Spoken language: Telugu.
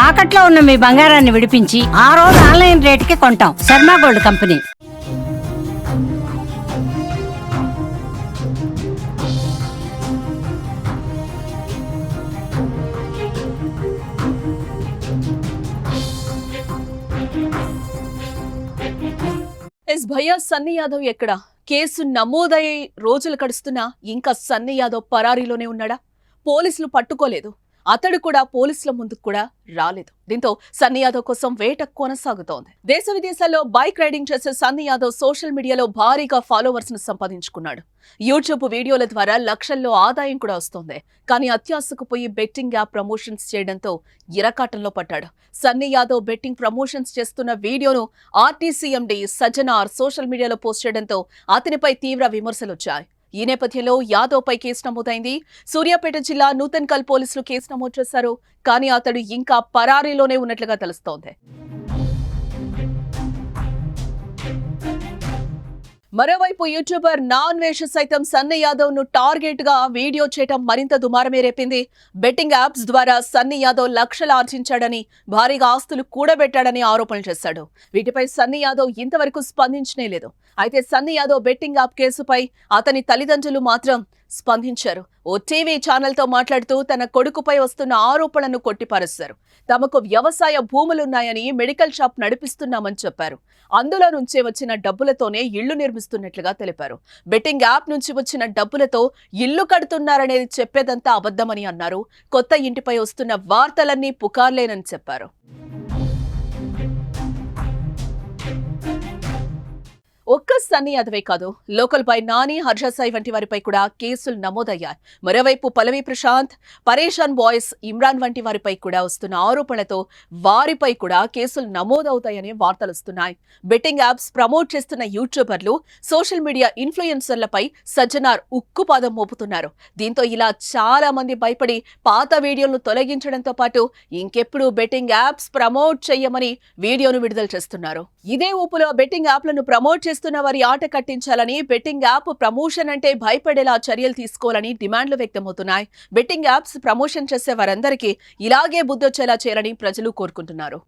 తాకట్లో ఉన్న మీ బంగారాన్ని విడిపించి ఆ రోజు ఆన్లైన్ రేటుకి కొంటాం. Sharma gold company. భయ్యా సన్నీ యాదవ్ ఎక్కడా? కేసు నమోదయ్యే రోజులు గడుస్తున్నా ఇంకా సన్నీ యాదవ్ పరారీలోనే ఉన్నాడా? పోలీసులు పట్టుకోలేదు. అతడు కూడా పోలీసుల ముందుకు కూడా రాలేదు. దీంతో సన్నీ యాదవ్ కోసం వేట కొనసాగుతోంది. దేశ విదేశాల్లో బైక్ రైడింగ్ చేసే సన్నీ యాదవ్ సోషల్ మీడియాలో భారీగా ఫాలోవర్స్ ను సంపాదించుకున్నాడు. యూట్యూబ్ వీడియోల ద్వారా లక్షల్లో ఆదాయం కూడా వస్తోంది. కానీ అత్యాశకు పోయి బెట్టింగ్ యాప్ ప్రమోషన్స్ చేయడంతో ఇరకాటంలో పడ్డాడు. సన్నీ యాదవ్ బెట్టింగ్ ప్రమోషన్స్ చేస్తున్న వీడియోను ఆర్టీసీ ఎండీ సజ్జనార్ సోషల్ మీడియాలో పోస్ట్ చేయడంతో అతనిపై తీవ్ర విమర్శలు వచ్చాయి. ఈ నేపథ్యంలో యాదవ్ పై కేసు నమోదైంది. సూర్యాపేట జిల్లా నూతన్కల్ పోలీసులు కేసు నమోదు చేశారు. కానీ అతడు ఇంకా పరారీలోనే ఉన్నట్లుగా తెలుస్తోంది. మరోవైపు యూట్యూబర్ నాన్ వేష సైతం సన్నీ యాదవ్ ను టార్గెట్ గా వీడియో చేయడం మరింత దుమారమే రేపింది. బెట్టింగ్ యాప్స్ ద్వారా సన్నీ యాదవ్ లక్షలు ఆర్జించాడని, భారీగా ఆస్తులు కూడబెట్టాడని ఆరోపణలు చేశాడు. వీటిపై సన్నీ యాదవ్ ఇంతవరకు స్పందించనే లేదు. అయితే సన్నీ యాదవ్ బెట్టింగ్ యాప్ కేసుపై అతని తల్లిదండ్రులు మాత్రం స్పందించారు. ఓ టీవీ ఛానల్ తో మాట్లాడుతూ తన కొడుకుపై వస్తున్న ఆరోపణలను కొట్టిపారేశారు. తమకు వ్యవసాయ భూములున్నాయని, మెడికల్ షాప్ నడిపిస్తున్నామని చెప్పారు. అందులో నుంచే వచ్చిన డబ్బులతోనే ఇళ్లు నిర్మిస్తున్నట్లుగా తెలిపారు. బెట్టింగ్ యాప్ నుంచి వచ్చిన డబ్బులతో ఇల్లు కడుతున్నారనేది చెప్పేదంతా అబద్ధమని అన్నారు. కొత్త ఇంటిపై వస్తున్న వార్తలన్నీ పుకార్లేనని చెప్పారు. ఒక్క సన్నీ యాదవే కాదు, లోకల్ పై నాని, హర్షసాయి వంటి వారిపై కూడా కేసులు నమోదయ్యాయి. మరోవైపు పల్లవి ప్రశాంత్, పరేషాన్ బాయ్స్, ఇమ్రాన్ వంటి వారిపై కూడా వస్తున్న ఆరోపణలతో వారిపై కూడా కేసులు నమోదవుతాయని వార్తలు వస్తున్నాయి. బెట్టింగ్ యాప్స్ ప్రమోట్ చేస్తున్న యూట్యూబర్లు, సోషల్ మీడియా ఇన్ఫ్లుయెన్సర్లపై సజ్జనార్ ఉక్కుపాదం మోపుతున్నారు. దీంతో ఇలా చాలా మంది భయపడి పాత వీడియోలను తొలగించడంతో పాటు ఇంకెప్పుడు బెట్టింగ్ యాప్స్ ప్రమోట్ చేయమని వీడియోను విడుదల చేస్తున్నారు. ఇదే ఊపులో బెట్టింగ్ యాప్లను ప్రమోట్ చేస్తున్న వారి ఆట కట్టించాలని, బెట్టింగ్ యాప్ ప్రమోషన్ అంటే భయపడేలా చర్యలు తీసుకోవాలని డిమాండ్లు వ్యక్తమవుతున్నాయి. బెట్టింగ్ యాప్స్ ప్రమోషన్ చేసే వారందరికీ ఇలాగే బుద్ధొచ్చేలా చేయాలని ప్రజలు కోరుకుంటున్నారు.